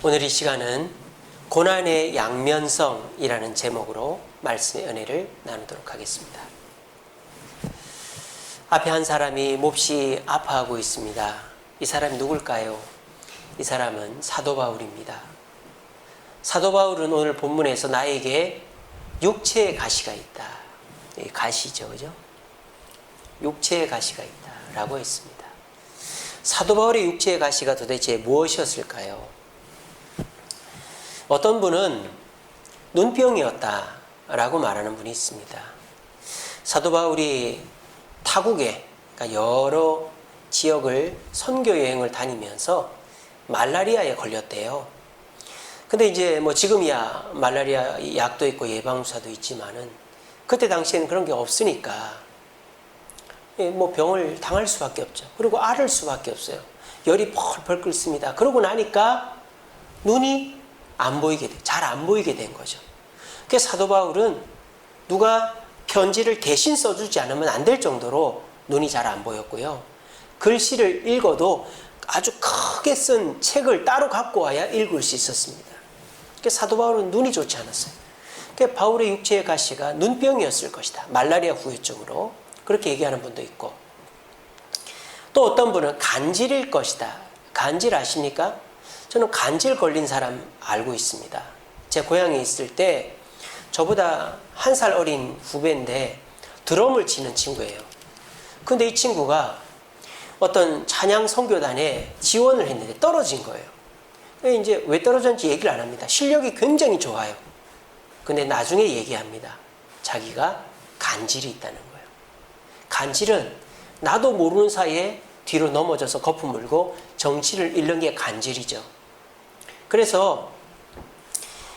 오늘 이 시간은 고난의 양면성이라는 제목으로 말씀의 은혜를 나누도록 하겠습니다. 앞에 한 사람이 몹시 아파하고 있습니다. 이 사람이 누굴까요? 이 사람은 사도 바울입니다. 사도 바울은 오늘 본문에서 나에게 육체의 가시가 있다. 가시죠, 그죠? 육체의 가시가 있다 라고 했습니다. 사도 바울의 육체의 가시가 도대체 무엇이었을까요? 어떤 분은 눈병이었다 라고 말하는 분이 있습니다. 사도 바울이 타국에, 그러니까 여러 지역을 선교 여행을 다니면서 말라리아에 걸렸대요. 근데 이제 뭐 지금이야 말라리아 약도 있고 예방주사도 있지만은 그때 당시에는 그런 게 없으니까 뭐 병을 당할 수밖에 없죠. 그리고 앓을 수밖에 없어요. 열이 펄펄 끓습니다. 그러고 나니까 눈이 안 보이게 돼, 잘 안 보이게 된 거죠. 그래서 사도 바울은 누가 편지를 대신 써주지 않으면 안 될 정도로 눈이 잘 안 보였고요. 글씨를 읽어도 아주 크게 쓴 책을 따로 갖고 와야 읽을 수 있었습니다. 그래서 사도 바울은 눈이 좋지 않았어요. 그래서 바울의 육체의 가시가 눈병이었을 것이다. 말라리아 후유증으로 그렇게 얘기하는 분도 있고, 또 어떤 분은 간질일 것이다. 간질 아십니까? 저는 간질 걸린 사람 알고 있습니다. 제 고향에 있을 때 저보다 1살 어린 후배인데 드럼을 치는 친구예요. 근데 이 친구가 어떤 찬양 선교단에 지원을 했는데 떨어진 거예요. 이제 왜 떨어졌는지 얘기를 안 합니다. 실력이 굉장히 좋아요. 근데 나중에 얘기합니다. 자기가 간질이 있다는 거예요. 간질은 나도 모르는 사이에 뒤로 넘어져서 거품 물고 정치를 잃는 게 간질이죠. 그래서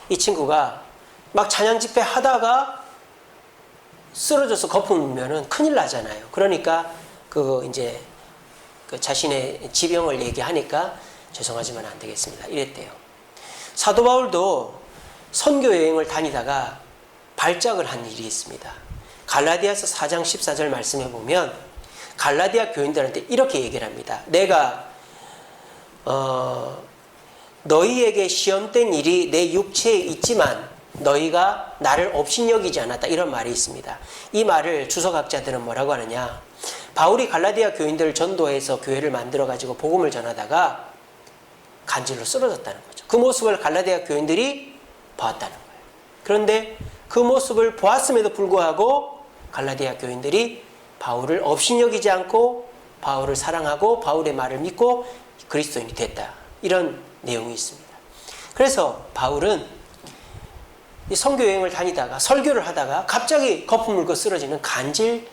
이 친구가 막 찬양 집회 하다가 쓰러져서 거품 물면은 큰일 나잖아요. 그러니까 이제 자신의 지병을 얘기하니까 죄송하지만 안 되겠습니다. 이랬대요. 사도 바울도 선교 여행을 다니다가 발작을 한 일이 있습니다. 갈라디아서 4장 14절 말씀해 보면 갈라디아 교인들한테 이렇게 얘기를 합니다. 내가 너희에게 시험된 일이 내 육체에 있지만 너희가 나를 업신여기지 않았다. 이런 말이 있습니다. 이 말을 주석학자들은 뭐라고 하느냐. 바울이 갈라디아 교인들을 전도해서 교회를 만들어가지고 복음을 전하다가 간질로 쓰러졌다는 거죠. 그 모습을 갈라디아 교인들이 보았다는 거예요. 그런데 그 모습을 보았음에도 불구하고 갈라디아 교인들이 바울을 업신여기지 않고 바울을 사랑하고 바울의 말을 믿고 그리스도인이 됐다. 이런 내용이 있습니다. 그래서 바울은 이 선교 여행을 다니다가 설교를 하다가 갑자기 거품 물고 쓰러지는 간질,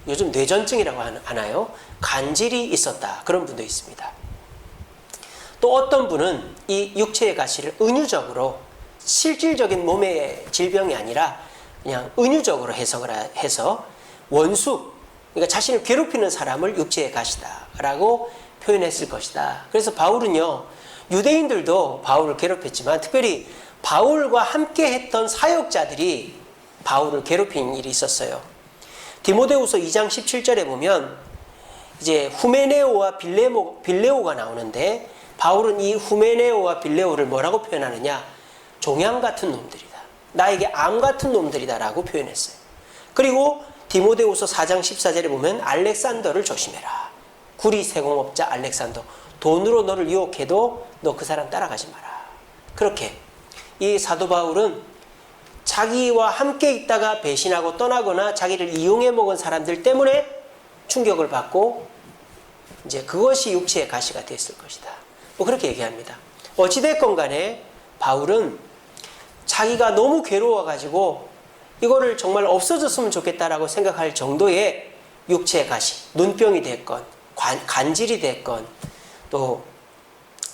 요즘 뇌전증이라고 하나요? 간질이 있었다. 그런 분도 있습니다. 또 어떤 분은 이 육체의 가시를 은유적으로 실질적인 몸의 질병이 아니라 그냥 은유적으로 해석을 해서 원수, 그러니까 자신을 괴롭히는 사람을 육체의 가시다라고 표현했을 것이다. 그래서 바울은요, 유대인들도 바울을 괴롭혔지만 특별히 바울과 함께 했던 사역자들이 바울을 괴롭힌 일이 있었어요. 디모데후서 2장 17절에 보면 이제 후메네오와 빌레오가 나오는데 바울은 이 후메네오와 빌레오를 뭐라고 표현하느냐? 종양 같은 놈들이다. 나에게 암 같은 놈들이다 라고 표현했어요. 그리고 디모데후서 4장 14절에 보면 알렉산더를 조심해라. 구리 세공업자 알렉산더. 돈으로 너를 유혹해도 너 그 사람 따라가지 마라. 그렇게 이 사도 바울은 자기와 함께 있다가 배신하고 떠나거나 자기를 이용해 먹은 사람들 때문에 충격을 받고 이제 그것이 육체의 가시가 됐을 것이다. 뭐 그렇게 얘기합니다. 어찌됐건 간에 바울은 자기가 너무 괴로워가지고 이거를 정말 없어졌으면 좋겠다라고 생각할 정도의 육체의 가시, 눈병이 됐건 간질이 됐건 또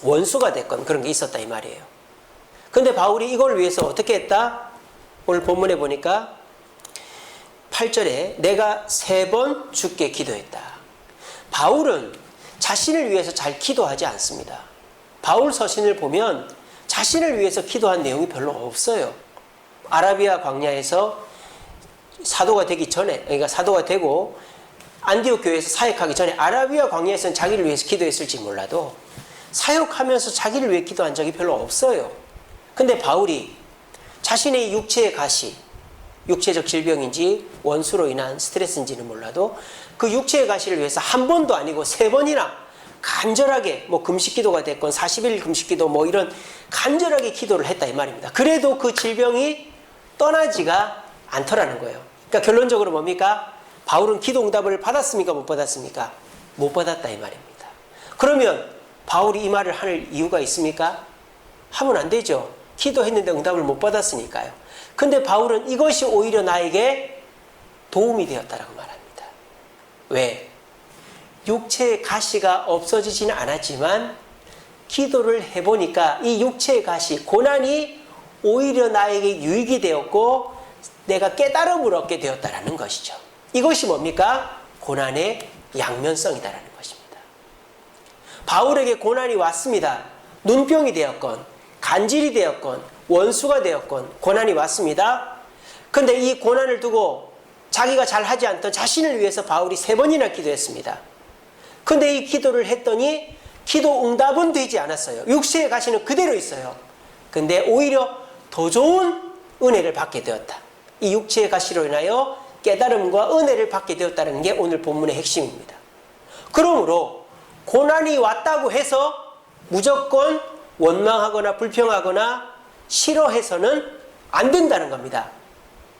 원수가 됐건 그런 게 있었다 이 말이에요. 근데 바울이 이걸 위해서 어떻게 했다? 오늘 본문에 보니까 8절에 내가 3번 주께 기도했다. 바울은 자신을 위해서 잘 기도하지 않습니다. 바울 서신을 보면 자신을 위해서 기도한 내용이 별로 없어요. 아라비아 광야에서 사도가 되기 전에, 그러니까 사도가 되고 안디옥 교회에서 사역하기 전에 아라비아 광야에서는 자기를 위해서 기도했을지 몰라도 사역하면서 자기를 위해 기도한 적이 별로 없어요. 근데 바울이 자신의 육체의 가시, 육체적 질병인지 원수로 인한 스트레스인지는 몰라도 그 육체의 가시를 위해서 한 번도 아니고 3번이나 간절하게 뭐 금식기도가 됐건 40일 금식기도 뭐 이런 간절하게 기도를 했다 이 말입니다. 그래도 그 질병이 떠나지가 않더라는 거예요. 그러니까 결론적으로 뭡니까? 바울은 기도 응답을 받았습니까? 못 받았습니까? 못 받았다 이 말입니다. 그러면 바울이 이 말을 할 이유가 있습니까? 하면 안 되죠. 기도했는데 응답을 못 받았으니까요. 근데 바울은 이것이 오히려 나에게 도움이 되었다라고 말합니다. 왜? 육체의 가시가 없어지지는 않았지만 기도를 해보니까 이 육체의 가시, 고난이 오히려 나에게 유익이 되었고 내가 깨달음을 얻게 되었다라는 것이죠. 이것이 뭡니까? 고난의 양면성이다라는 것입니다. 바울에게 고난이 왔습니다. 눈병이 되었건 간질이 되었건 원수가 되었건 고난이 왔습니다. 근데 이 고난을 두고 자기가 잘하지 않던 자신을 위해서 바울이 3번이나 기도했습니다. 근데 이 기도를 했더니 기도 응답은 되지 않았어요. 육체의 가시는 그대로 있어요. 근데 오히려 더 좋은 은혜를 받게 되었다. 이 육체의 가시로 인하여 깨달음과 은혜를 받게 되었다는 게 오늘 본문의 핵심입니다. 그러므로 고난이 왔다고 해서 무조건 원망하거나 불평하거나 싫어해서는 안 된다는 겁니다.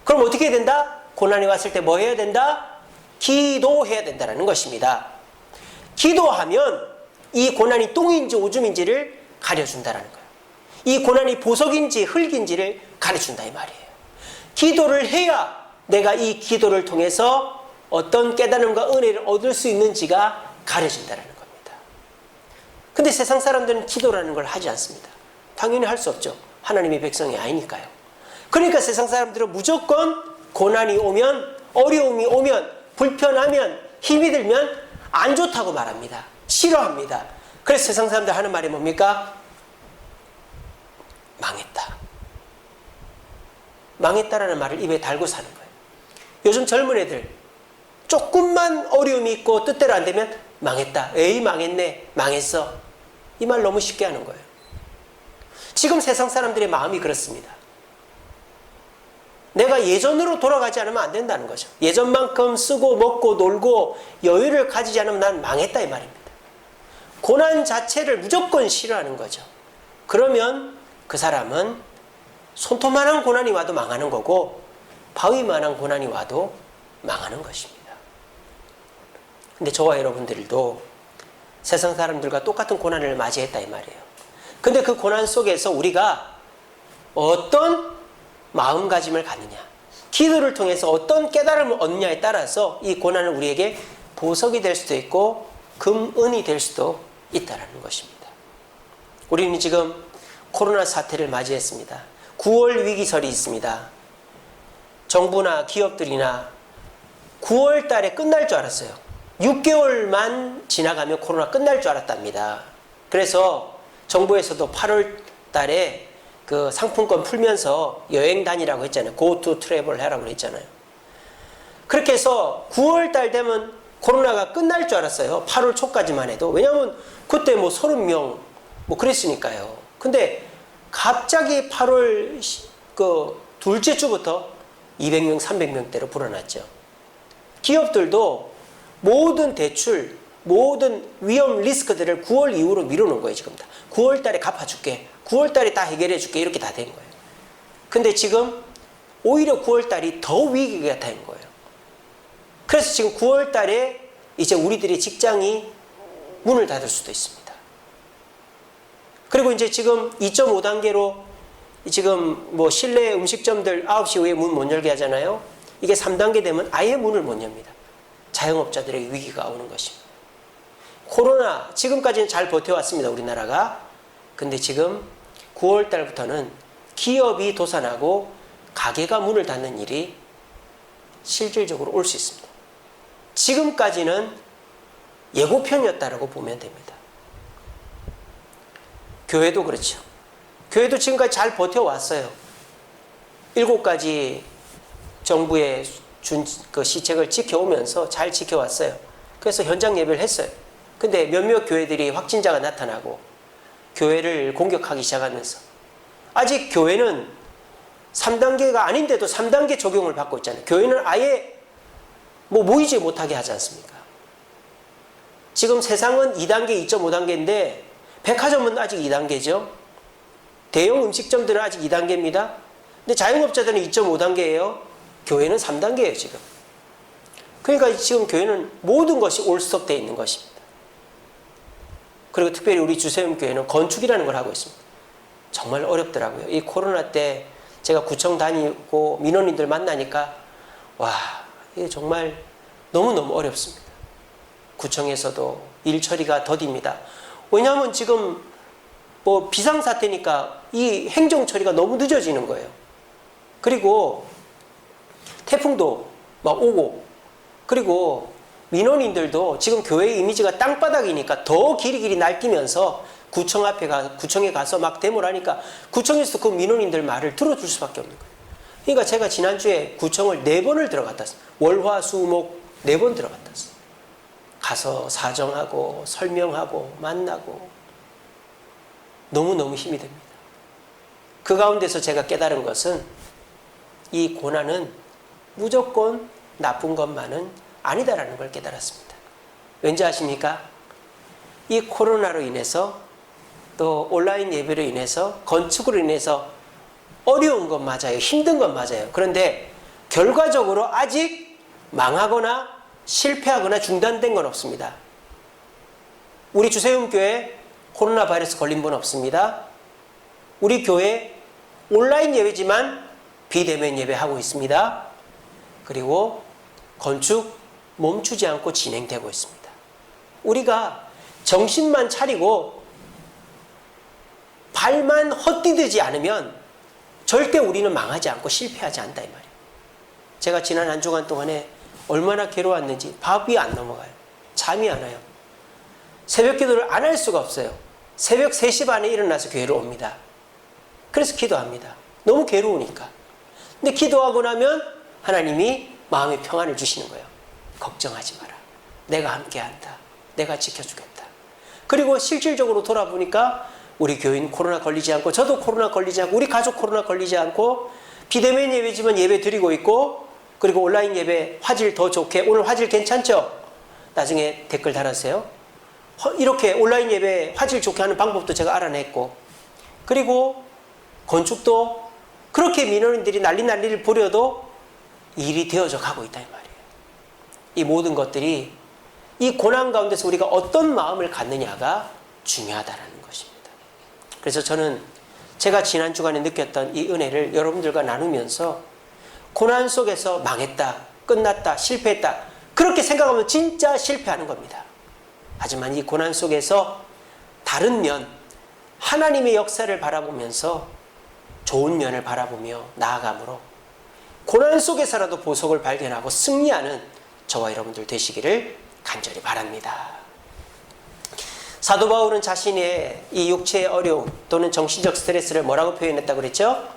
그럼 어떻게 해야 된다? 고난이 왔을 때 뭐 해야 된다? 기도해야 된다는 것입니다. 기도하면 이 고난이 똥인지 오줌인지를 가려준다는 거예요. 이 고난이 보석인지 흙인지를 가려준다 이 말이에요. 기도를 해야 내가 이 기도를 통해서 어떤 깨달음과 은혜를 얻을 수 있는지가 가려진다는 겁니다. 근데 세상 사람들은 기도라는 걸 하지 않습니다. 당연히 할 수 없죠. 하나님의 백성이 아니니까요. 그러니까 세상 사람들은 무조건 고난이 오면, 어려움이 오면, 불편하면, 힘이 들면 안 좋다고 말합니다. 싫어합니다. 그래서 세상 사람들 하는 말이 뭡니까? 망했다. 망했다라는 말을 입에 달고 사는 거예요. 요즘 젊은 애들 조금만 어려움이 있고 뜻대로 안 되면 망했다. 에이 망했네. 망했어. 이 말 너무 쉽게 하는 거예요. 지금 세상 사람들의 마음이 그렇습니다. 내가 예전으로 돌아가지 않으면 안 된다는 거죠. 예전만큼 쓰고 먹고 놀고 여유를 가지지 않으면 난 망했다 이 말입니다. 고난 자체를 무조건 싫어하는 거죠. 그러면 그 사람은 손톱만한 고난이 와도 망하는 거고 바위만한 고난이 와도 망하는 것입니다. 근데 저와 여러분들도 세상 사람들과 똑같은 고난을 맞이했다 이 말이에요. 근데 그 고난 속에서 우리가 어떤 마음가짐을 갖느냐, 기도를 통해서 어떤 깨달음을 얻느냐에 따라서 이 고난은 우리에게 보석이 될 수도 있고 금은이 될 수도 있다는 것입니다. 우리는 지금 코로나 사태를 맞이했습니다. 9월 위기설이 있습니다. 정부나 기업들이나 9월 달에 끝날 줄 알았어요. 6개월만 지나가면 코로나 끝날 줄 알았답니다. 그래서 정부에서도 8월 달에 그 상품권 풀면서 여행 다니라고 했잖아요. Go to travel 하라고 했잖아요. 그렇게 해서 9월 달 되면 코로나가 끝날 줄 알았어요. 8월 초까지만 해도. 왜냐하면 그때 뭐 30명 뭐 그랬으니까요. 근데 갑자기 8월 그 둘째 주부터 200명, 300명대로 불어났죠. 기업들도 모든 대출, 모든 위험 리스크들을 9월 이후로 미루는 거예요, 지금 다. 9월 달에 갚아줄게. 9월 달에 다 해결해 줄게. 이렇게 다 된 거예요. 근데 지금 오히려 9월 달이 더 위기가 된 거예요. 그래서 지금 9월 달에 이제 우리들의 직장이 문을 닫을 수도 있습니다. 그리고 이제 지금 2.5단계로 지금 뭐 실내 음식점들 9시 이후에 문 못 열게 하잖아요. 이게 3단계 되면 아예 문을 못 엽니다. 자영업자들에게 위기가 오는 것입니다. 코로나 지금까지는 잘 버텨왔습니다. 우리나라가. 근데 지금 9월 달부터는 기업이 도산하고 가게가 문을 닫는 일이 실질적으로 올 수 있습니다. 지금까지는 예고편이었다라고 보면 됩니다. 교회도 그렇죠. 교회도 지금까지 잘 버텨왔어요. 7가지 정부의 준 그 시책을 지켜오면서 잘 지켜왔어요. 그래서 현장 예배를 했어요. 근데 몇몇 교회들이 확진자가 나타나고 교회를 공격하기 시작하면서 아직 교회는 3단계가 아닌데도 3단계 적용을 받고 있잖아요. 교회는 아예 모이지 못하게 하지 않습니까? 지금 세상은 2단계, 2.5단계인데 백화점은 아직 2단계죠. 대형 음식점들은 아직 2단계입니다. 근데 자영업자들은 2.5단계예요. 교회는 3단계예요, 지금. 그러니까 지금 교회는 모든 것이 올스톱되어 있는 것입니다. 그리고 특별히 우리 주세움 교회는 건축이라는 걸 하고 있습니다. 정말 어렵더라고요. 이 코로나 때 제가 구청 다니고 민원인들 만나니까 와, 이게 정말 너무너무 어렵습니다. 구청에서도 일 처리가 더딥니다. 왜냐하면 지금 비상사태니까 이 행정 처리가 너무 늦어지는 거예요. 그리고 태풍도 막 오고, 그리고 민원인들도 지금 교회의 이미지가 땅바닥이니까 더 길이길이 날뛰면서 구청에 가서 막 데모를 하니까 구청에서 그 민원인들 말을 들어줄 수밖에 없는 거예요. 그러니까 제가 지난주에 구청을 4번을 들어갔다 왔어요. 월, 화, 수, 목 4번 들어갔다 왔어요. 가서 사정하고 설명하고 만나고 너무너무 힘이 됩니다. 그 가운데서 제가 깨달은 것은 이 고난은 무조건 나쁜 것만은 아니다라는 걸 깨달았습니다. 왠지 아십니까? 이 코로나로 인해서 또 온라인 예배로 인해서 건축으로 인해서 어려운 건 맞아요. 힘든 건 맞아요. 그런데 결과적으로 아직 망하거나 실패하거나 중단된 건 없습니다. 우리 주세움교회 코로나 바이러스 걸린 분 없습니다. 우리 교회 온라인 예배지만 비대면 예배하고 있습니다. 그리고 건축 멈추지 않고 진행되고 있습니다. 우리가 정신만 차리고 발만 헛디디지 않으면 절대 우리는 망하지 않고 실패하지 않는다 이 말이에요. 제가 지난 한 주간 동안에 얼마나 괴로웠는지 밥이 안 넘어가요. 잠이 안 와요. 새벽 기도를 안 할 수가 없어요. 새벽 3시 반에 일어나서 교회를 옵니다. 그래서 기도합니다. 너무 괴로우니까. 근데 기도하고 나면 하나님이 마음의 평안을 주시는 거예요. 걱정하지 마라. 내가 함께한다. 내가 지켜주겠다. 그리고 실질적으로 돌아보니까 우리 교인 코로나 걸리지 않고, 저도 코로나 걸리지 않고, 우리 가족 코로나 걸리지 않고, 비대면 예배지만 예배 드리고 있고, 그리고 온라인 예배 화질 더 좋게, 오늘 화질 괜찮죠? 나중에 댓글 달아주세요. 이렇게 온라인 예배 화질 좋게 하는 방법도 제가 알아냈고, 그리고 건축도 그렇게 민원인들이 난리를 부려도 일이 되어져 가고 있다 이 말이에요. 이 모든 것들이 이 고난 가운데서 우리가 어떤 마음을 갖느냐가 중요하다는 것입니다. 그래서 저는 제가 지난 주간에 느꼈던 이 은혜를 여러분들과 나누면서 고난 속에서 망했다, 끝났다, 실패했다 그렇게 생각하면 진짜 실패하는 겁니다. 하지만 이 고난 속에서 다른 면, 하나님의 역사를 바라보면서 좋은 면을 바라보며 나아감으로 고난 속에서라도 보석을 발견하고 승리하는 저와 여러분들 되시기를 간절히 바랍니다. 사도 바울은 자신의 이 육체의 어려움 또는 정신적 스트레스를 뭐라고 표현했다고 그랬죠?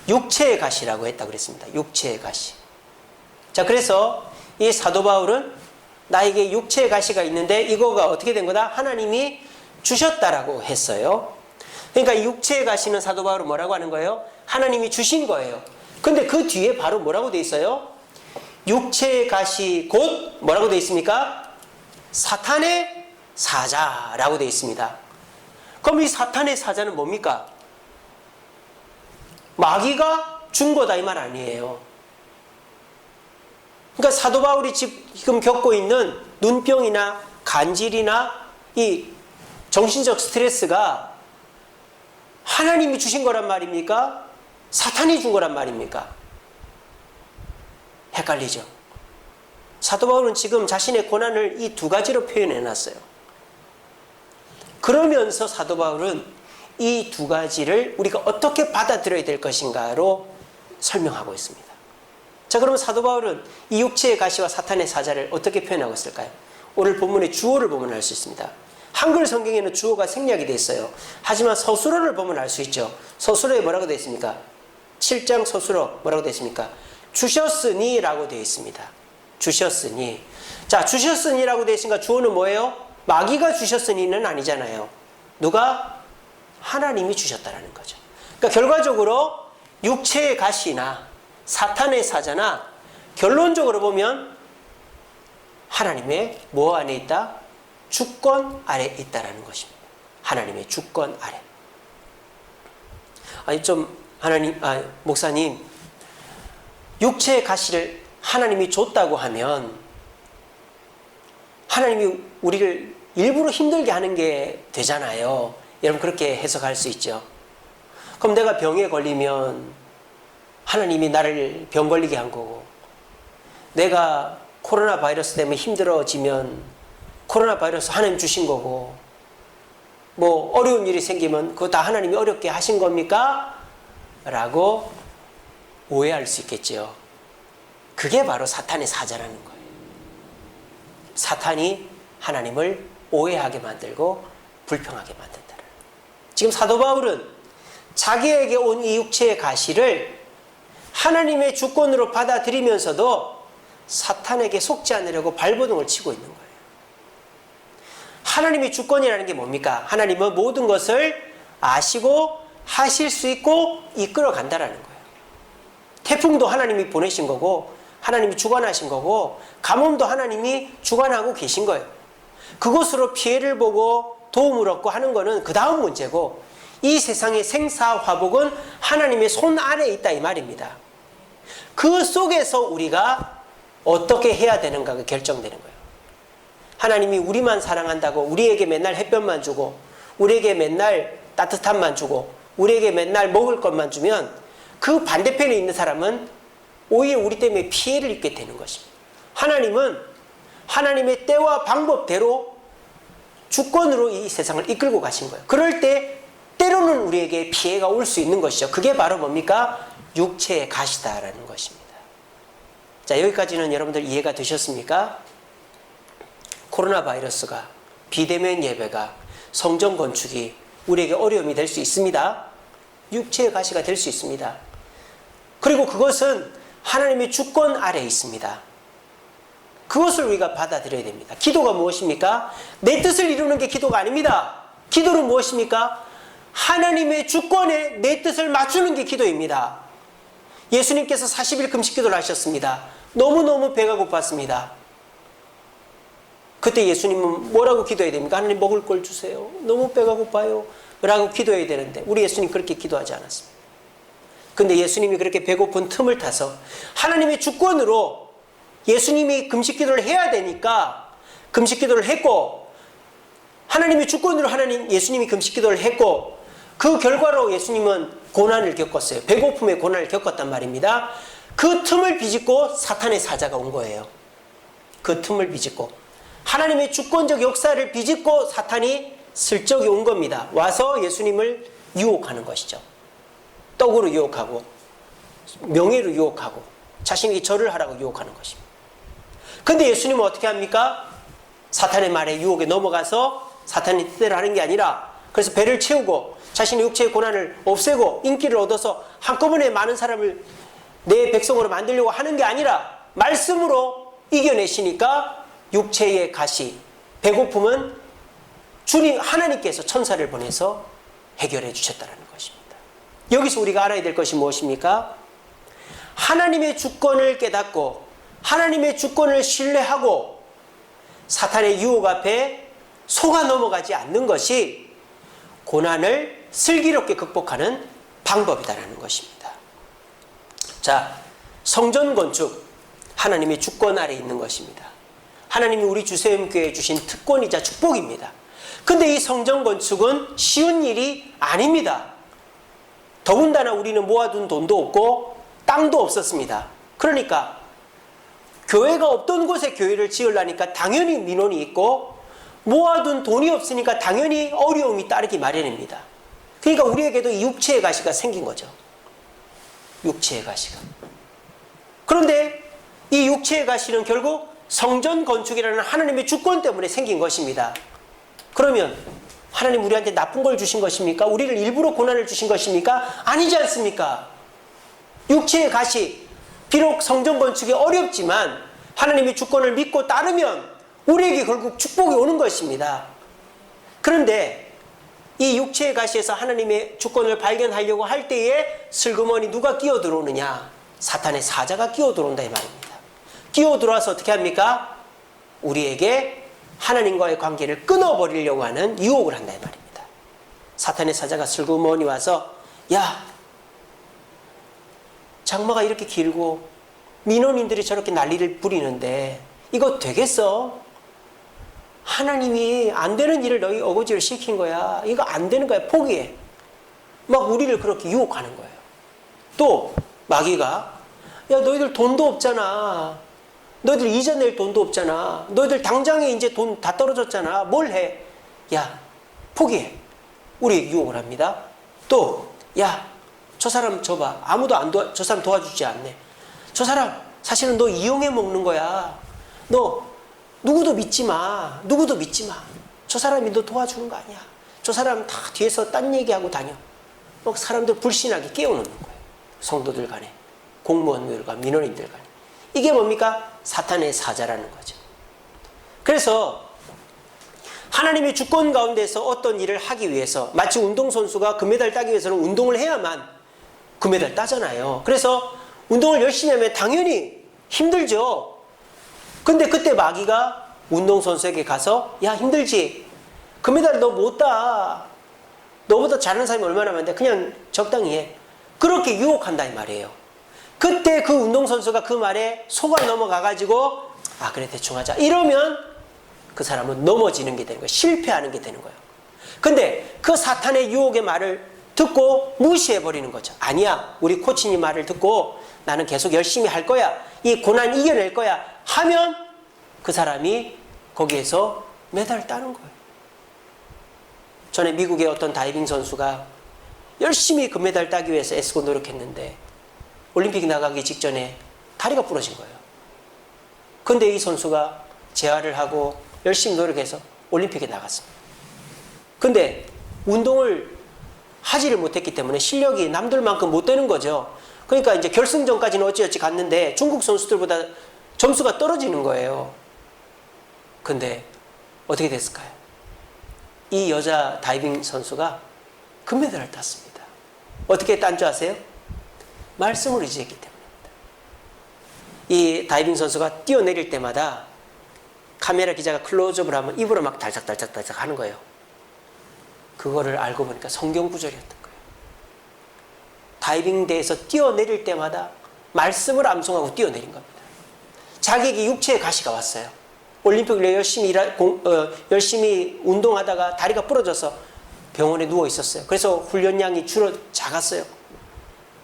육체의 가시라고 했다고 그랬습니다. 육체의 가시. 자, 그래서 이 사도 바울은 나에게 육체의 가시가 있는데 이거가 어떻게 된 거다? 하나님이 주셨다라고 했어요. 그러니까 육체의 가시는 사도 바울은 뭐라고 하는 거예요? 하나님이 주신 거예요. 근데 그 뒤에 바로 뭐라고 돼 있어요? 육체의 가시 곧 뭐라고 돼 있습니까? 사탄의 사자라고 돼 있습니다. 그럼 이 사탄의 사자는 뭡니까? 마귀가 준 거다 이 말 아니에요. 그러니까 사도 바울이 지금 겪고 있는 눈병이나 간질이나 이 정신적 스트레스가 하나님이 주신 거란 말입니까? 사탄이 준 거란 말입니까? 헷갈리죠? 사도 바울은 지금 자신의 고난을 이 2가지로 표현해 놨어요. 그러면서 사도 바울은 이 2가지를 우리가 어떻게 받아들여야 될 것인가로 설명하고 있습니다. 자, 그러면 사도 바울은 이 육체의 가시와 사탄의 사자를 어떻게 표현하고 있을까요? 오늘 본문의 주어를 보면 알 수 있습니다. 한글 성경에는 주어가 생략이 되어 있어요. 하지만 서술어를 보면 알 수 있죠. 서술어에 뭐라고 되어 있습니까? 7장 서술어 뭐라고 되어 있습니까? 주셨으니 라고 되어 있습니다. 주셨으니. 자, 주셨으니 라고 되어 있으니까 주어는 뭐예요? 마귀가 주셨으니는 아니잖아요. 누가? 하나님이 주셨다라는 거죠. 그러니까 결과적으로 육체의 가시나 사탄의 사자나 결론적으로 보면 하나님의 뭐 안에 있다? 주권 아래 있다라는 것입니다. 하나님의 주권 아래. 아니 목사님, 육체의 가시를 하나님이 줬다고 하면 하나님이 우리를 일부러 힘들게 하는 게 되잖아요. 여러분 그렇게 해석할 수 있죠. 그럼 내가 병에 걸리면 하나님이 나를 병 걸리게 한 거고, 내가 코로나 바이러스 때문에 힘들어지면 코로나 바이러스 하나님 주신 거고, 뭐 어려운 일이 생기면 그거 다 하나님이 어렵게 하신 겁니까? 라고 오해할 수 있겠죠. 그게 바로 사탄의 사자라는 거예요. 사탄이 하나님을 오해하게 만들고 불평하게 만든다. 지금 사도 바울은 자기에게 온 이 육체의 가시를 하나님의 주권으로 받아들이면서도 사탄에게 속지 않으려고 발버둥을 치고 있는 거예요. 하나님의 주권이라는 게 뭡니까? 하나님은 모든 것을 아시고 하실 수 있고 이끌어 간다라는 거예요. 태풍도 하나님이 보내신 거고, 하나님이 주관하신 거고, 가뭄도 하나님이 주관하고 계신 거예요. 그것으로 피해를 보고 도움을 얻고 하는 거는 그 다음 문제고, 이 세상의 생사화복은 하나님의 손 아래에 있다 이 말입니다. 그 속에서 우리가 어떻게 해야 되는가가 결정되는 거예요. 하나님이 우리만 사랑한다고 우리에게 맨날 햇볕만 주고, 우리에게 맨날 따뜻함만 주고, 우리에게 맨날 먹을 것만 주면 그 반대편에 있는 사람은 오히려 우리 때문에 피해를 입게 되는 것입니다. 하나님은 하나님의 때와 방법대로 주권으로 이 세상을 이끌고 가신 거예요. 그럴 때 때로는 우리에게 피해가 올 수 있는 것이죠. 그게 바로 뭡니까? 육체의 가시다라는 것입니다. 자, 여기까지는 여러분들 이해가 되셨습니까? 코로나 바이러스가, 비대면 예배가, 성전 건축이 우리에게 어려움이 될 수 있습니다. 육체의 가시가 될 수 있습니다. 그리고 그것은 하나님의 주권 아래에 있습니다. 그것을 우리가 받아들여야 됩니다. 기도가 무엇입니까? 내 뜻을 이루는 게 기도가 아닙니다. 기도는 무엇입니까? 하나님의 주권에 내 뜻을 맞추는 게 기도입니다. 예수님께서 40일 금식 기도를 하셨습니다. 너무너무 배가 고팠습니다. 그때 예수님은 뭐라고 기도해야 됩니까? 하나님 먹을 걸 주세요. 너무 배가 고파요. 라고 기도해야 되는데 우리 예수님 그렇게 기도하지 않았습니다. 근데 예수님이 그렇게 배고픈 틈을 타서 하나님의 주권으로 예수님이 금식 기도를 해야 되니까 금식 기도를 했고, 하나님의 주권으로 예수님이 금식 기도를 했고, 그 결과로 예수님은 고난을 겪었어요. 배고픔의 고난을 겪었단 말입니다. 그 틈을 비집고 사탄의 사자가 온 거예요. 그 틈을 비집고 하나님의 주권적 역사를 비집고 사탄이 슬쩍이 온 겁니다. 와서 예수님을 유혹하는 것이죠. 떡으로 유혹하고 명예로 유혹하고 자신에게 절을 하라고 유혹하는 것입니다. 근데 예수님은 어떻게 합니까? 사탄의 말에 유혹에 넘어가서 사탄의 뜻대로 하는 게 아니라, 그래서 배를 채우고 자신의 육체의 고난을 없애고 인기를 얻어서 한꺼번에 많은 사람을 내 백성으로 만들려고 하는 게 아니라 말씀으로 이겨내시니까 육체의 가시, 배고픔은 주님 하나님께서 천사를 보내서 해결해 주셨다는 것입니다. 여기서 우리가 알아야 될 것이 무엇입니까? 하나님의 주권을 깨닫고 하나님의 주권을 신뢰하고 사탄의 유혹 앞에 속아 넘어가지 않는 것이 고난을 슬기롭게 극복하는 방법이다라는 것입니다. 자, 성전 건축, 하나님의 주권 아래 있는 것입니다. 하나님이 우리 주세움교회에 주신 특권이자 축복입니다. 근데 이 성전 건축은 쉬운 일이 아닙니다. 더군다나 우리는 모아둔 돈도 없고 땅도 없었습니다. 그러니까 교회가 없던 곳에 교회를 지으려니까 당연히 민원이 있고, 모아둔 돈이 없으니까 당연히 어려움이 따르기 마련입니다. 그러니까 우리에게도 이 육체의 가시가 생긴 거죠. 육체의 가시가. 그런데 이 육체의 가시는 결국 성전 건축이라는 하나님의 주권 때문에 생긴 것입니다. 그러면 하나님 우리한테 나쁜 걸 주신 것입니까? 우리를 일부러 고난을 주신 것입니까? 아니지 않습니까? 육체의 가시, 비록 성전 건축이 어렵지만 하나님의 주권을 믿고 따르면 우리에게 결국 축복이 오는 것입니다. 그런데 이 육체의 가시에서 하나님의 주권을 발견하려고 할 때에 슬그머니 누가 끼어 들어오느냐? 사탄의 사자가 끼어 들어온다 이 말입니다. 끼어 들어와서 어떻게 합니까? 우리에게 하나님과의 관계를 끊어버리려고 하는 유혹을 한다 이 말입니다. 사탄의 사자가 슬그머니 와서 야, 장마가 이렇게 길고 민원인들이 저렇게 난리를 부리는데 이거 되겠어? 하나님이 안 되는 일을 너희 어거지를 시킨 거야. 이거 안 되는 거야. 포기해. 막 우리를 그렇게 유혹하는 거예요. 또 마귀가 야, 너희들 돈도 없잖아. 너희들 이자 낼 돈도 없잖아. 너희들 당장에 이제 돈 다 떨어졌잖아. 뭘 해? 야, 포기해. 우리 유혹을 합니다. 또 야, 저 사람 줘봐. 아무도 저 사람 도와주지 않네. 저 사람 사실은 너 이용해 먹는 거야. 너 누구도 믿지 마. 누구도 믿지 마. 저 사람이 너 도와주는 거 아니야. 저 사람 다 뒤에서 딴 얘기하고 다녀. 막 사람들 불신하게 깨우는 거예요. 성도들 간에, 공무원들과 민원인들 간에. 이게 뭡니까? 사탄의 사자라는 거죠. 그래서 하나님의 주권 가운데서 어떤 일을 하기 위해서 마치 운동선수가 금메달 따기 위해서는 운동을 해야만 금메달 따잖아요. 그래서 운동을 열심히 하면 당연히 힘들죠. 근데 그때 마귀가 운동선수에게 가서 야, 힘들지? 금메달 너 못 따. 너보다 잘하는 사람이 얼마나 많은데 그냥 적당히 해. 그렇게 유혹한다 이 말이에요. 그때 그 운동선수가 그 말에 속아 넘어가가지고 아, 그래 대충 하자 이러면 그 사람은 넘어지는 게 되는 거예요. 실패하는 게 되는 거예요. 근데 그 사탄의 유혹의 말을 듣고 무시해버리는 거죠. 아니야, 우리 코치님 말을 듣고 나는 계속 열심히 할 거야. 이 고난 이겨낼 거야 하면 그 사람이 거기에서 메달을 따는 거예요. 전에 미국의 어떤 다이빙 선수가 열심히 금메달 따기 위해서 애쓰고 노력했는데 올림픽 나가기 직전에 다리가 부러진 거예요. 근데 이 선수가 재활을 하고 열심히 노력해서 올림픽에 나갔습니다. 근데 운동을 하지를 못했기 때문에 실력이 남들만큼 못 되는 거죠. 그러니까 이제 결승전까지는 어찌어찌 갔는데 중국 선수들보다 점수가 떨어지는 거예요. 근데 어떻게 됐을까요? 이 여자 다이빙 선수가 금메달을 땄습니다. 어떻게 딴 줄 아세요? 말씀을 의지했기 때문입니다. 이 다이빙 선수가 뛰어내릴 때마다 카메라 기자가 클로즈업을 하면 입으로 막 달짝달짝달짝 하는 거예요. 그거를 알고 보니까 성경 구절이었던 거예요. 다이빙대에서 뛰어내릴 때마다 말씀을 암송하고 뛰어내린 겁니다. 자기에게 육체의 가시가 왔어요. 올림픽을 위해 열심히 운동하다가 다리가 부러져서 병원에 누워 있었어요. 그래서 훈련량이 작았어요.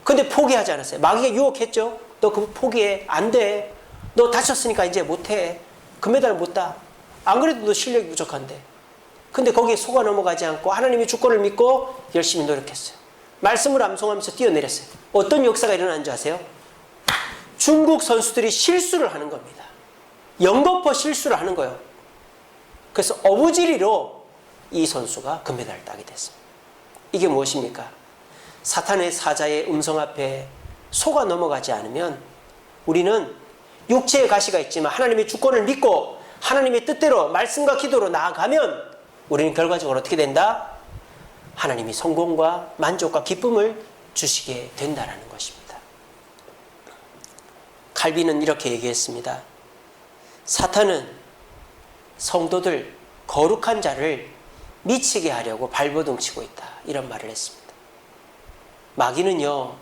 근데 포기하지 않았어요. 마귀가 유혹했죠. 너 그거 포기해. 안 돼. 너 다쳤으니까 이제 못해. 금메달 못 따. 안 그래도 너 실력이 부족한데. 근데 거기에 속아 넘어가지 않고 하나님의 주권을 믿고 열심히 노력했어요. 말씀을 암송하면서 뛰어내렸어요. 어떤 역사가 일어나는 줄 아세요? 중국 선수들이 실수를 하는 겁니다. 연거푸 실수를 하는 거예요. 그래서 어부지리로 이 선수가 금메달을 따게 됐습니다. 이게 무엇입니까? 사탄의 사자의 음성 앞에 속아 넘어가지 않으면 우리는 육체의 가시가 있지만 하나님의 주권을 믿고 하나님의 뜻대로 말씀과 기도로 나아가면 우리는 결과적으로 어떻게 된다? 하나님이 성공과 만족과 기쁨을 주시게 된다는 것입니다. 칼빈은 이렇게 얘기했습니다. 사탄은 성도들, 거룩한 자를 미치게 하려고 발버둥치고 있다. 이런 말을 했습니다. 마귀는요,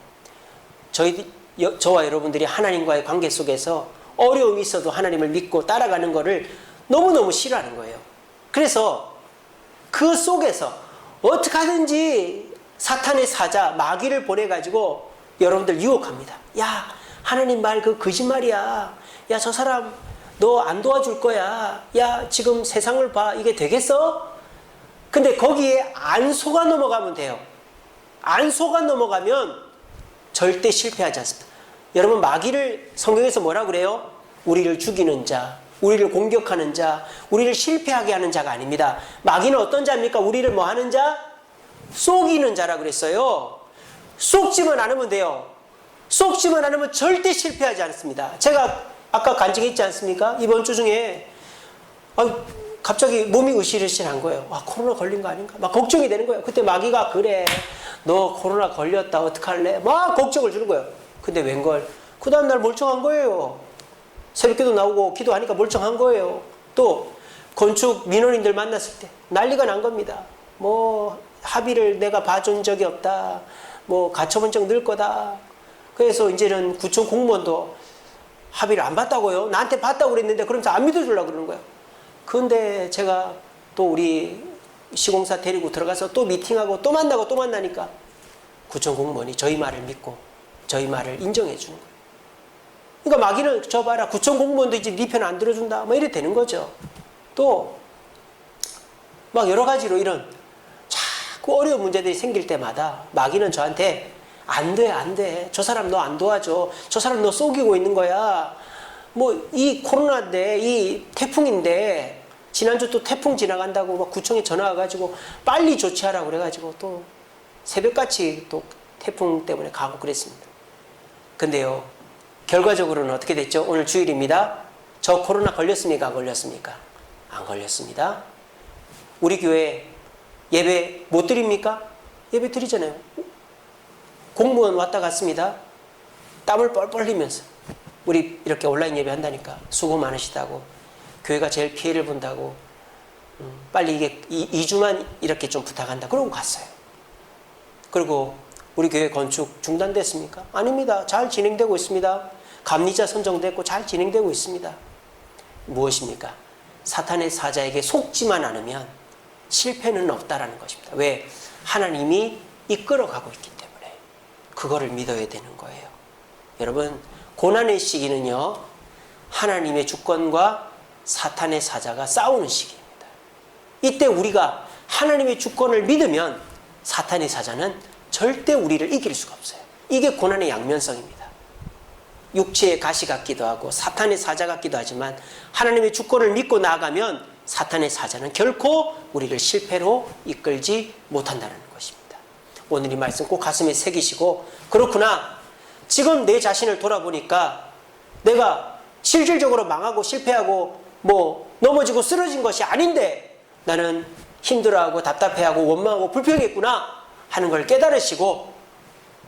저와 여러분들이 하나님과의 관계 속에서 어려움이 있어도 하나님을 믿고 따라가는 것을 너무너무 싫어하는 거예요. 그래서 그 속에서 어떻게 하든지 사탄의 사자, 마귀를 보내가지고 여러분들 유혹합니다. 야, 하나님 말 그 거짓말이야. 야, 저 사람 너 안 도와줄 거야. 야, 지금 세상을 봐. 이게 되겠어? 근데 거기에 안 속아 넘어가면 돼요. 안 속아 넘어가면 절대 실패하지 않습니다. 여러분, 마귀를 성경에서 뭐라고 그래요? 우리를 죽이는 자, 우리를 공격하는 자, 우리를 실패하게 하는 자가 아닙니다. 마귀는 어떤 자입니까? 우리를 뭐 하는 자? 속이는 자라고 그랬어요. 속지만 않으면 돼요. 속지만 않으면 절대 실패하지 않습니다. 제가 아까 간증했지 않습니까? 이번 주 중에 갑자기 몸이 으실으실한 거예요. 와, 코로나 걸린 거 아닌가? 막 걱정이 되는 거예요. 그때 마귀가 그래, 너 코로나 걸렸다 어떡할래? 막 걱정을 주는 거예요. 근데 웬걸? 그 다음날 멀쩡한 거예요. 새벽기도 나오고 기도하니까 멀쩡한 거예요. 또 건축 민원인들 만났을 때 난리가 난 겁니다. 뭐 합의를 내가 봐준 적이 없다. 뭐 가처분 적 늘 거다. 그래서 이제는 구청 공무원도 합의를 안 봤다고요. 나한테 봤다고 그랬는데 그러면서 안 믿어주려고 그러는 거예요. 그런데 제가 또 우리 시공사 데리고 들어가서 또 미팅하고 또 만나고 또 만나니까 구청 공무원이 저희 말을 믿고 저희 말을 인정해 주는 거예요. 그러니까 마귀는 저 봐라, 구청 공무원도 이제 네 편 안 들어준다, 뭐 이래 되는 거죠. 또 막 여러 가지로 이런 자꾸 어려운 문제들이 생길 때마다 마귀는 저한테 안 돼, 안 돼. 저 사람 너 안 도와줘. 저 사람 너 속이고 있는 거야. 뭐 이 코로나인데, 이 태풍인데, 지난주 또 태풍 지나간다고 막 구청에 전화 와가지고 빨리 조치하라고 그래가지고 또 새벽같이 또 태풍 때문에 가고 그랬습니다. 근데요, 결과적으로는 어떻게 됐죠? 오늘 주일입니다. 저 코로나 걸렸습니까? 안 걸렸습니까? 안 걸렸습니다. 우리 교회 예배 못 드립니까? 예배 드리잖아요. 공무원 왔다 갔습니다. 땀을 뻘뻘 흘리면서 우리 이렇게 온라인 예배 한다니까 수고 많으시다고, 교회가 제일 피해를 본다고, 빨리 이게 2주만 이렇게 좀 부탁한다 그러고 갔어요. 그리고 우리 교회 건축 중단됐습니까? 아닙니다. 잘 진행되고 있습니다. 감리자 선정됐고 잘 진행되고 있습니다. 무엇입니까? 사탄의 사자에게 속지만 않으면 실패는 없다라는 것입니다. 왜? 하나님이 이끌어가고 있기 때문에 그거를 믿어야 되는 거예요. 여러분, 고난의 시기는요, 하나님의 주권과 사탄의 사자가 싸우는 시기입니다. 이때 우리가 하나님의 주권을 믿으면 사탄의 사자는 절대 우리를 이길 수가 없어요. 이게 고난의 양면성입니다. 육체의 가시 같기도 하고 사탄의 사자 같기도 하지만 하나님의 주권을 믿고 나아가면 사탄의 사자는 결코 우리를 실패로 이끌지 못한다는 것입니다. 오늘 이 말씀 꼭 가슴에 새기시고, 그렇구나, 지금 내 자신을 돌아보니까 내가 실질적으로 망하고 실패하고 뭐 넘어지고 쓰러진 것이 아닌데 나는 힘들어하고 답답해하고 원망하고 불평했구나 하는 걸 깨달으시고,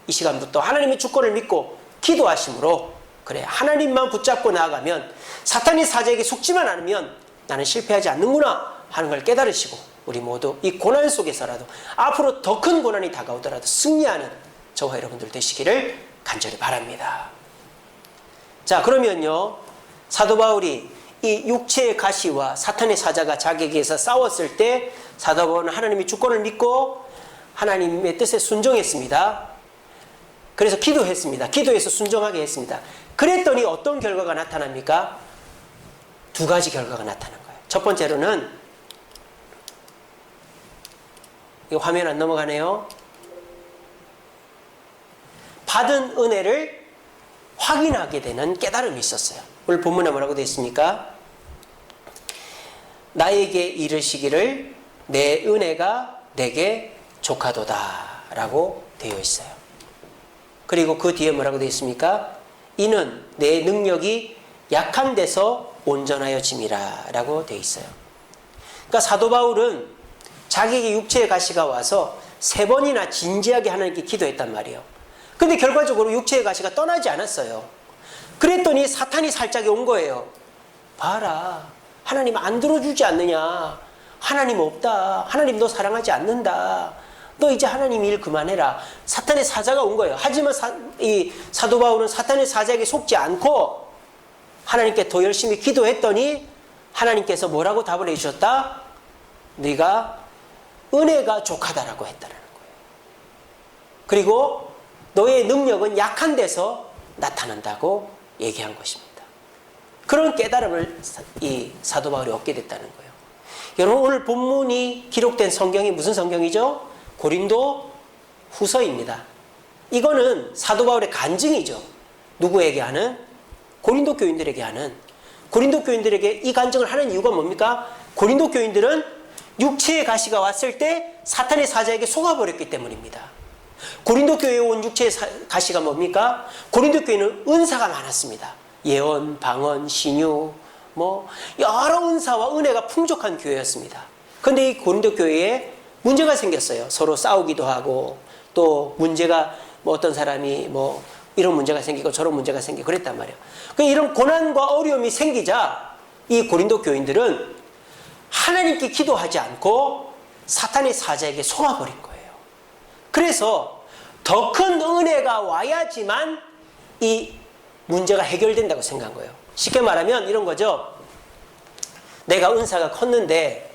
이 시간부터 하나님의 주권을 믿고 기도하심으로, 그래, 하나님만 붙잡고 나아가면, 사탄의 사자에게 속지만 않으면 나는 실패하지 않는구나 하는 걸 깨달으시고, 우리 모두 이 고난 속에서라도 앞으로 더 큰 고난이 다가오더라도 승리하는 저와 여러분들 되시기를 간절히 바랍니다. 자, 그러면요, 사도 바울이 이 육체의 가시와 사탄의 사자가 자기에게서 싸웠을 때 사도 바울은 하나님의 주권을 믿고 하나님의 뜻에 순종했습니다. 그래서 기도했습니다. 기도해서 순종하게 했습니다. 그랬더니 어떤 결과가 나타납니까? 두 가지 결과가 나타난 거예요. 첫 번째로는, 이 화면 안 넘어가네요. 받은 은혜를 확인하게 되는 깨달음이 있었어요. 오늘 본문에 뭐라고 되어 있습니까? 나에게 이르시기를 내 은혜가 내게 족하도다 라고 되어 있어요. 그리고 그 뒤에 뭐라고 되어 있습니까? 이는 내 능력이 약한 데서 온전하여 짐이라 라고 되어 있어요. 그러니까 사도 바울은 자기에게 육체의 가시가 와서 3번이나 진지하게 하나님께 기도했단 말이에요. 근데 결과적으로 육체의 가시가 떠나지 않았어요. 그랬더니 사탄이 살짝이 온 거예요. 봐라, 하나님 안 들어주지 않느냐, 하나님 없다, 하나님 너 사랑하지 않는다, 너 이제 하나님 일 그만해라. 사탄의 사자가 온 거예요. 하지만 이 사도 바울은 사탄의 사자에게 속지 않고 하나님께 더 열심히 기도했더니 하나님께서 뭐라고 답을 해주셨다? 네가 은혜가 족하다라고 했다는 거예요. 그리고 너의 능력은 약한 데서 나타난다고 얘기한 것입니다. 그런 깨달음을 이 사도 바울이 얻게 됐다는 거예요. 여러분, 오늘 본문이 기록된 성경이 무슨 성경이죠? 고린도 후서입니다. 이거는 사도 바울의 간증이죠. 누구에게 하는? 고린도 교인들에게 하는. 고린도 교인들에게 이 간증을 하는 이유가 뭡니까? 고린도 교인들은 육체의 가시가 왔을 때 사탄의 사자에게 속아버렸기 때문입니다. 고린도 교회에 온 육체의 가시가 뭡니까? 고린도 교회는 은사가 많았습니다. 예언, 방언, 신유, 뭐 여러 은사와 은혜가 풍족한 교회였습니다. 그런데 이 고린도 교회에 문제가 생겼어요. 서로 싸우기도 하고 또 문제가 뭐 어떤 사람이 뭐 이런 문제가 생기고 저런 문제가 생기고 그랬단 말이에요. 이런 고난과 어려움이 생기자 이 고린도 교인들은 하나님께 기도하지 않고 사탄의 사자에게 속아버린 거예요. 그래서 더 큰 은혜가 와야지만 이 문제가 해결된다고 생각한 거예요. 쉽게 말하면 이런 거죠. 내가 은사가 컸는데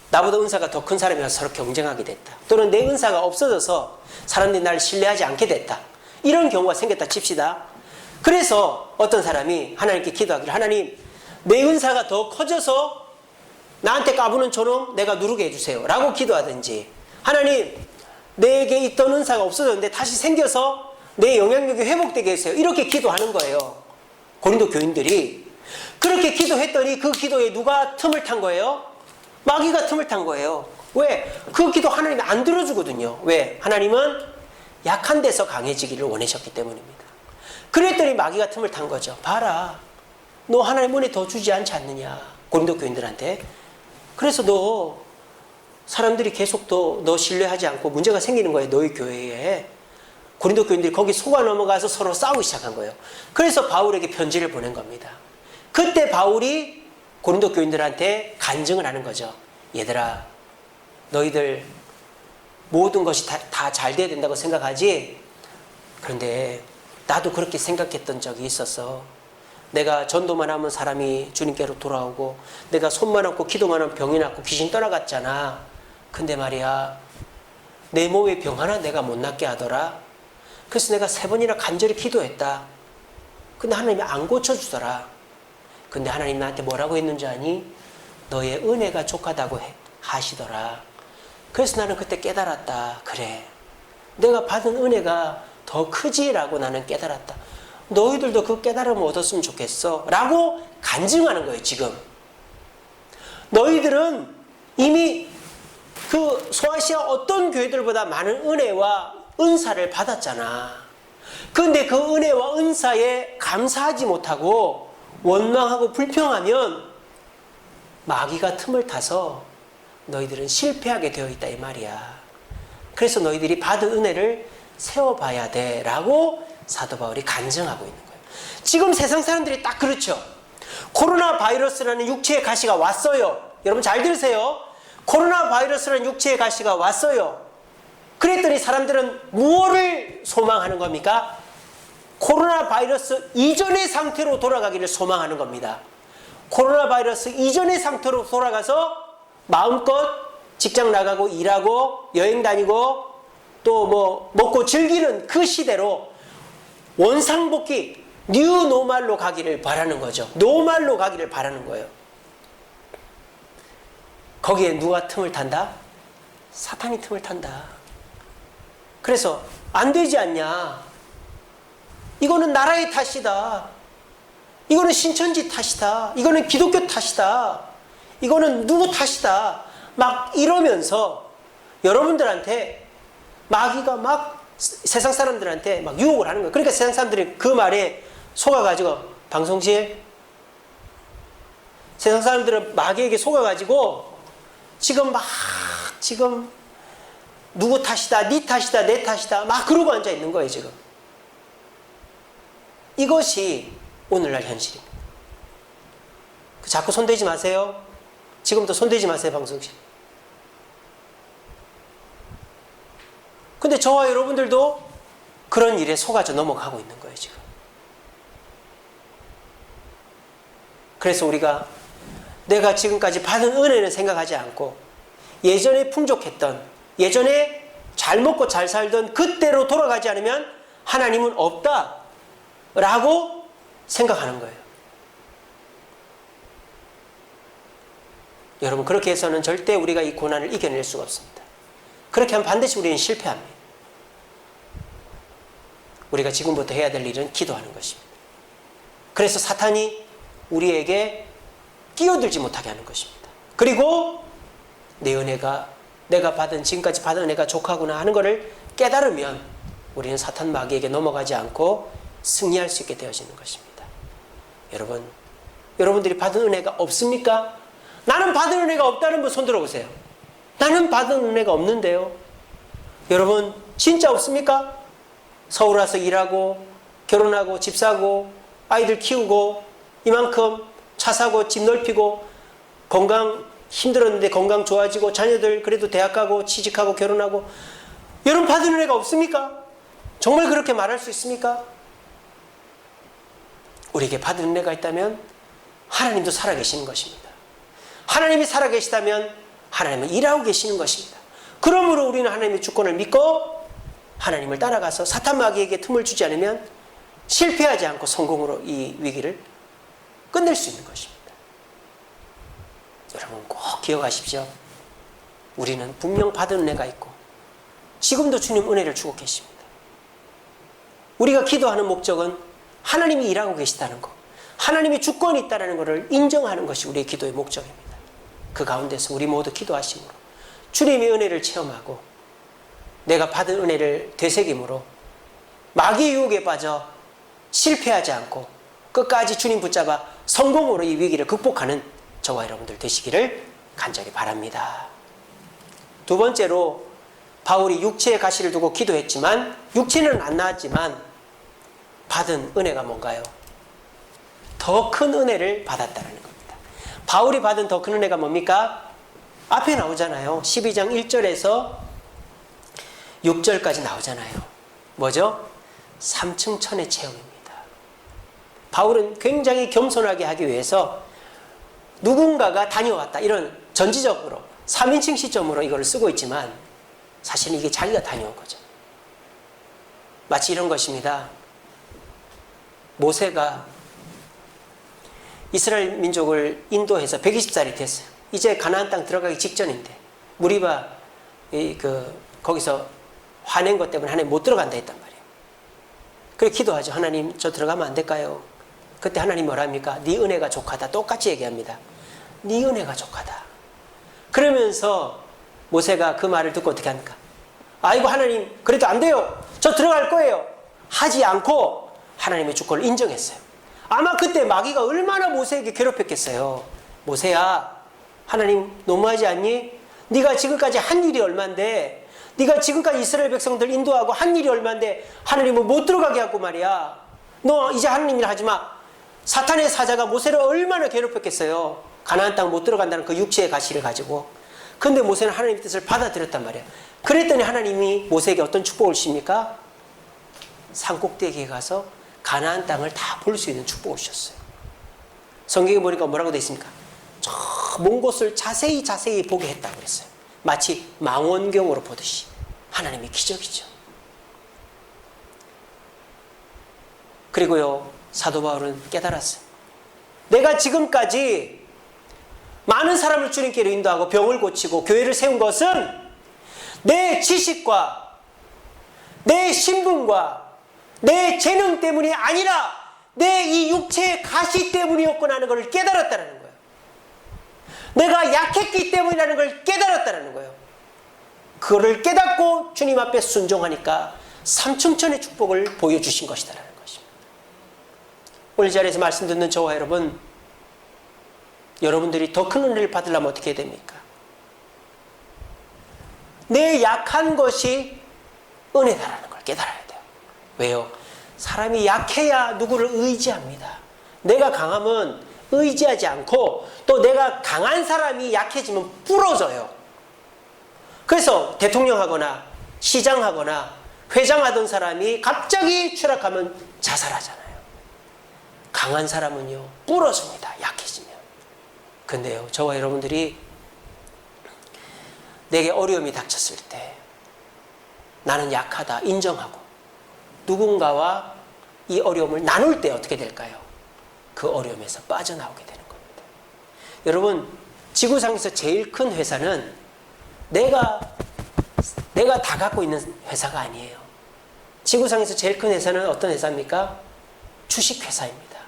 나보다 은사가 더 큰 사람이랑 서로 경쟁하게 됐다. 또는 내 은사가 없어져서 사람들이 나를 신뢰하지 않게 됐다. 이런 경우가 생겼다 칩시다. 그래서 어떤 사람이 하나님께 기도하기를, 하나님 내 은사가 더 커져서 나한테 까부는 저놈 내가 누르게 해주세요 라고 기도하든지, 하나님 내게 있던 은사가 없어졌는데 다시 생겨서 내 영향력이 회복되게 해주세요, 이렇게 기도하는 거예요. 고린도 교인들이 그렇게 기도했더니 그 기도에 누가 틈을 탄 거예요? 마귀가 틈을 탄 거예요. 왜? 그 기도 하나님이 안 들어주거든요. 왜? 하나님은 약한 데서 강해지기를 원하셨기 때문입니다. 그랬더니 마귀가 틈을 탄 거죠. 봐라, 너 하나님 은혜 더 주지 않지 않느냐, 고린도 교인들한테. 그래서 너 사람들이 계속 너 신뢰하지 않고 문제가 생기는 거예요. 너희 교회에. 고린도 교인들이 거기 속아 넘어가서 서로 싸우기 시작한 거예요. 그래서 바울에게 편지를 보낸 겁니다. 그때 바울이 고린도 교인들한테 간증을 하는 거죠. 얘들아, 너희들 모든 것이 다 잘 돼야 된다고 생각하지? 그런데 나도 그렇게 생각했던 적이 있었어. 내가 전도만 하면 사람이 주님께로 돌아오고, 내가 손만 얹고 기도만 하면 병이 낫고 귀신 떠나갔잖아. 근데 말이야, 내 몸에 병 하나 내가 못 낫게 하더라. 그래서 내가 3번이나 간절히 기도했다. 근데 하나님이 안 고쳐주더라. 근데 하나님 나한테 뭐라고 했는지 아니? 너의 은혜가 족하다고 하시더라. 그래서 나는 그때 깨달았다. 그래, 내가 받은 은혜가 더 크지라고 나는 깨달았다. 너희들도 그 깨달음을 얻었으면 좋겠어 라고 간증하는 거예요. 지금 너희들은 이미 그 소아시아 어떤 교회들보다 많은 은혜와 은사를 받았잖아. 그런데 그 은혜와 은사에 감사하지 못하고 원망하고 불평하면 마귀가 틈을 타서 너희들은 실패하게 되어 있다 이 말이야. 그래서 너희들이 받은 은혜를 세워봐야 돼 라고 사도 바울이 간증하고 있는 거예요. 지금 세상 사람들이 딱 그렇죠. 코로나 바이러스라는 육체의 가시가 왔어요. 여러분 잘 들으세요. 코로나 바이러스라는 육체의 가시가 왔어요. 그랬더니 사람들은 무엇을 소망하는 겁니까? 코로나 바이러스 이전의 상태로 돌아가기를 소망하는 겁니다. 코로나 바이러스 이전의 상태로 돌아가서 마음껏 직장 나가고 일하고 여행 다니고 또 뭐 먹고 즐기는 그 시대로 원상복귀, 뉴노말로 가기를 바라는 거죠. 노말로 가기를 바라는 거예요. 거기에 누가 틈을 탄다? 사탄이 틈을 탄다. 그래서 안 되지 않냐? 이거는 나라의 탓이다. 이거는 신천지 탓이다. 이거는 기독교 탓이다. 이거는 누구 탓이다. 막 이러면서 여러분들한테 마귀가 막 세상 사람들한테 막 유혹을 하는 거예요. 그러니까 세상 사람들이 그 말에 속아가지고, 방송실 세상 사람들은 마귀에게 속아가지고 지금 누구 탓이다, 네 탓이다, 내 탓이다 막 그러고 앉아 있는 거예요. 지금 이것이 오늘날 현실입니다. 자꾸 손대지 마세요. 지금부터 손대지 마세요. 방송실. 근데 저와 여러분들도 그런 일에 속아져 넘어가고 있는 거예요. 지금. 그래서 우리가 내가 지금까지 받은 은혜는 생각하지 않고 예전에 풍족했던, 예전에 잘 먹고 잘 살던 그때로 돌아가지 않으면 하나님은 없다 라고 생각하는 거예요. 여러분, 그렇게 해서는 절대 우리가 이 고난을 이겨낼 수가 없습니다. 그렇게 하면 반드시 우리는 실패합니다. 우리가 지금부터 해야 될 일은 기도하는 것입니다. 그래서 사탄이 우리에게 끼어들지 못하게 하는 것입니다. 그리고 내 은혜가, 내가 지금까지 받은 은혜가 족하구나 하는 것을 깨달으면 우리는 사탄 마귀에게 넘어가지 않고 승리할 수 있게 되어지는 것입니다. 여러분, 여러분들이 받은 은혜가 없습니까? 나는 받은 은혜가 없다는 분 손 들어보세요. 나는 받은 은혜가 없는데요. 여러분 진짜 없습니까? 서울 와서 일하고 결혼하고 집 사고 아이들 키우고 이만큼 차 사고 집 넓히고 건강 힘들었는데 건강 좋아지고 자녀들 그래도 대학 가고 취직하고 결혼하고 여러분 받은 은혜가 없습니까? 정말 그렇게 말할 수 있습니까? 우리에게 받은 은혜가 있다면 하나님도 살아계시는 것입니다. 하나님이 살아계시다면 하나님은 일하고 계시는 것입니다. 그러므로 우리는 하나님의 주권을 믿고 하나님을 따라가서 사탄 마귀에게 틈을 주지 않으면 실패하지 않고 성공으로 이 위기를 끝낼 수 있는 것입니다. 여러분 꼭 기억하십시오. 우리는 분명 받은 은혜가 있고 지금도 주님 은혜를 주고 계십니다. 우리가 기도하는 목적은 하나님이 일하고 계시다는 것, 하나님이 주권이 있다는 것을 인정하는 것이 우리의 기도의 목적입니다. 그 가운데서 우리 모두 기도하심으로 주님의 은혜를 체험하고 내가 받은 은혜를 되새김으로 마귀의 유혹에 빠져 실패하지 않고 끝까지 주님 붙잡아 성공으로 이 위기를 극복하는 저와 여러분들 되시기를 간절히 바랍니다. 두 번째로 바울이 육체의 가시를 두고 기도했지만 육체는 안 나았지만 받은 은혜가 뭔가요? 더 큰 은혜를 받았다는 겁니다. 바울이 받은 더 큰 은혜가 뭡니까? 앞에 나오잖아요. 12장 1절에서 6절까지 나오잖아요. 뭐죠? 3층 천의 체험입니다. 바울은 굉장히 겸손하게 하기 위해서 누군가가 다녀왔다 이런 전지적으로 3인칭 시점으로 이걸 쓰고 있지만 사실은 이게 자기가 다녀온 거죠. 마치 이런 것입니다. 모세가 이스라엘 민족을 인도해서 120살이 됐어요. 이제 가나안 땅 들어가기 직전인데 무리바 거기서 화낸 것 때문에 하나님 못 들어간다 했단 말이에요. 그래 기도하죠. 하나님 저 들어가면 안 될까요? 그때 하나님 뭐랍니까? 네 은혜가 족하다. 똑같이 얘기합니다. 네 은혜가 족하다. 그러면서 모세가 그 말을 듣고 어떻게 합니까? 아이고 하나님 그래도 안 돼요. 저 들어갈 거예요. 하지 않고 하나님의 주권을 인정했어요. 아마 그때 마귀가 얼마나 모세에게 괴롭혔겠어요. 모세야 하나님 너무하지 않니? 네가 지금까지 한 일이 얼만데 네가 지금까지 이스라엘 백성들 인도하고 한 일이 얼만데 하나님은 못 들어가게 하고 말이야. 너 이제 하나님 일 하지 마. 사탄의 사자가 모세를 얼마나 괴롭혔겠어요. 가나안 땅 못 들어간다는 그 육체의 가시를 가지고. 근데 모세는 하나님의 뜻을 받아들였단 말이야. 그랬더니 하나님이 모세에게 어떤 축복을 주십니까? 산꼭대기에 가서 가나안 땅을 다 볼 수 있는 축복을 주셨어요. 성경에 보니까 뭐라고 되어 있습니까? 저 먼 곳을 자세히 보게 했다고 그랬어요. 마치 망원경으로 보듯이. 하나님의 기적이죠. 그리고요 사도 바울은 깨달았어요. 내가 지금까지 많은 사람을 주님께로 인도하고 병을 고치고 교회를 세운 것은 내 지식과 내 신분과 내 재능 때문이 아니라 내 이 육체의 가시 때문이었구나 하는 것을 깨달았다는 거예요. 내가 약했기 때문이라는 걸 깨달았다는 거예요. 그거를 깨닫고 주님 앞에 순종하니까 삼층천의 축복을 보여주신 것이다라는 것입니다. 오늘 이 자리에서 말씀 듣는 저와 여러분, 여러분들이 더 큰 은혜를 받으려면 어떻게 해야 됩니까? 내 약한 것이 은혜다라는 걸 깨달아야 돼요. 왜요? 사람이 약해야 누구를 의지합니다. 내가 강하면 의지하지 않고 또 내가 강한 사람이 약해지면 부러져요. 그래서 대통령하거나 시장하거나 회장하던 사람이 갑자기 추락하면 자살하잖아요. 강한 사람은요 부러집니다. 약해지면. 근데요 저와 여러분들이 내게 어려움이 닥쳤을 때 나는 약하다 인정하고 누군가와 이 어려움을 나눌 때 어떻게 될까요? 그 어려움에서 빠져나오게 되는 겁니다. 여러분 지구상에서 제일 큰 회사는 내가 다 갖고 있는 회사가 아니에요. 지구상에서 제일 큰 회사는 어떤 회사입니까? 주식회사입니다.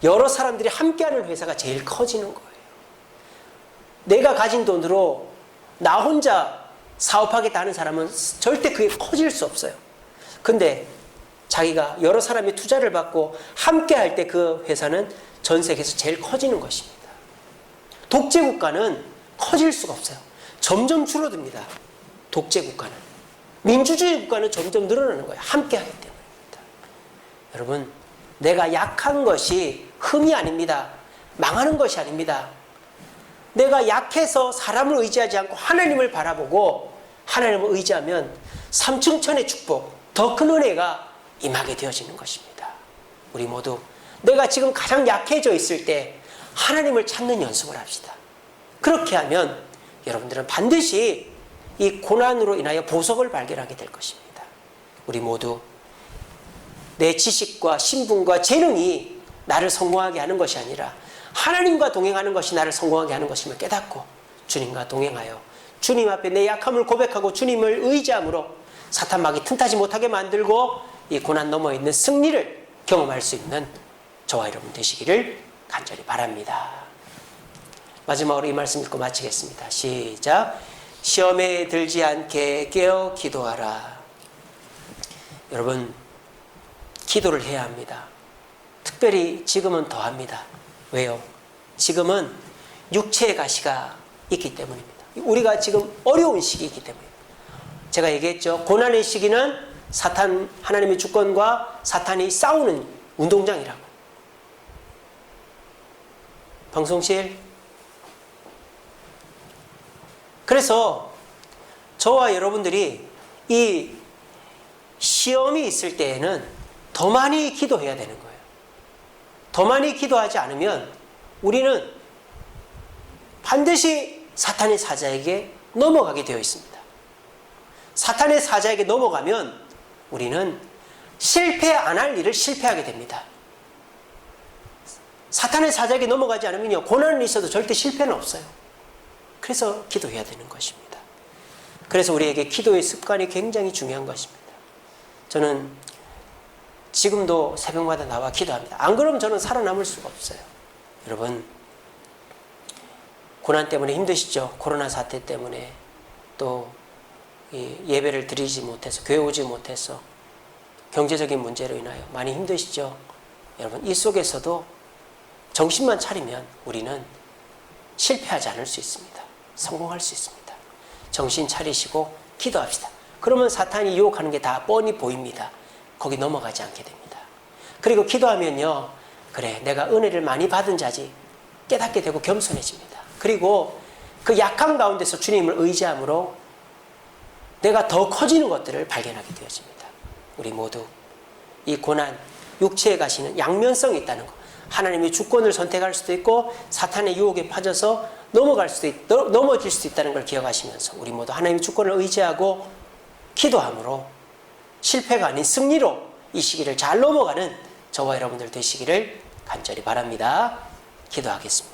여러 사람들이 함께하는 회사가 제일 커지는 거예요. 내가 가진 돈으로 나 혼자 사업하겠다 하는 사람은 절대 그게 커질 수 없어요. 근데 자기가 여러 사람이 투자를 받고 함께 할 때 그 회사는 전 세계에서 제일 커지는 것입니다. 독재 국가는 커질 수가 없어요. 점점 줄어듭니다. 독재 국가는. 민주주의 국가는 점점 늘어나는 거예요. 함께 하기 때문입니다. 여러분, 내가 약한 것이 흠이 아닙니다. 망하는 것이 아닙니다. 내가 약해서 사람을 의지하지 않고 하나님을 바라보고 하나님을 의지하면 삼층천의 축복, 더 큰 은혜가 임하게 되어지는 것입니다. 우리 모두 내가 지금 가장 약해져 있을 때 하나님을 찾는 연습을 합시다. 그렇게 하면 여러분들은 반드시 이 고난으로 인하여 보석을 발견하게 될 것입니다. 우리 모두 내 지식과 신분과 재능이 나를 성공하게 하는 것이 아니라 하나님과 동행하는 것이 나를 성공하게 하는 것임을 깨닫고 주님과 동행하여 주님 앞에 내 약함을 고백하고 주님을 의지함으로 사탄 마귀 틈타지 못하게 만들고 이 고난 너머에 있는 승리를 경험할 수 있는 저와 여러분 되시기를 간절히 바랍니다. 마지막으로 이 말씀 읽고 마치겠습니다. 시작. 시험에 들지 않게 깨어 기도하라. 여러분, 기도를 해야 합니다. 특별히 지금은 더 합니다. 왜요? 지금은 육체의 가시가 있기 때문입니다. 우리가 지금 어려운 시기이기 때문입니다. 제가 얘기했죠. 고난의 시기는 사탄, 하나님의 주권과 사탄이 싸우는 운동장이라고. 방송실. 그래서 저와 여러분들이 이 시험이 있을 때에는 더 많이 기도해야 되는 거예요. 더 많이 기도하지 않으면 우리는 반드시 사탄의 사자에게 넘어가게 되어 있습니다. 사탄의 사자에게 넘어가면 우리는 실패 안 할 일을 실패하게 됩니다. 사탄의 사자에게 넘어가지 않으면요, 고난이 있어도 절대 실패는 없어요. 그래서 기도해야 되는 것입니다. 그래서 우리에게 기도의 습관이 굉장히 중요한 것입니다. 저는 지금도 새벽마다 나와 기도합니다. 안 그러면 저는 살아남을 수가 없어요. 여러분, 고난 때문에 힘드시죠? 코로나 사태 때문에 또 예배를 드리지 못해서, 교회 오지 못해서 경제적인 문제로 인하여 많이 힘드시죠? 여러분, 이 속에서도 정신만 차리면 우리는 실패하지 않을 수 있습니다. 성공할 수 있습니다. 정신 차리시고 기도합시다. 그러면 사탄이 유혹하는 게 다 뻔히 보입니다. 거기 넘어가지 않게 됩니다. 그리고 기도하면요, 그래, 내가 은혜를 많이 받은 자지 깨닫게 되고 겸손해집니다. 그리고 그 약한 가운데서 주님을 의지함으로 내가 더 커지는 것들을 발견하게 되어집니다. 우리 모두 이 고난, 육체에 가시는 양면성이 있다는 것, 하나님의 주권을 선택할 수도 있고 사탄의 유혹에 빠져서 넘어질 수도 있다는 걸 기억하시면서 우리 모두 하나님의 주권을 의지하고 기도함으로 실패가 아닌 승리로 이 시기를 잘 넘어가는 저와 여러분들 되시기를 간절히 바랍니다. 기도하겠습니다.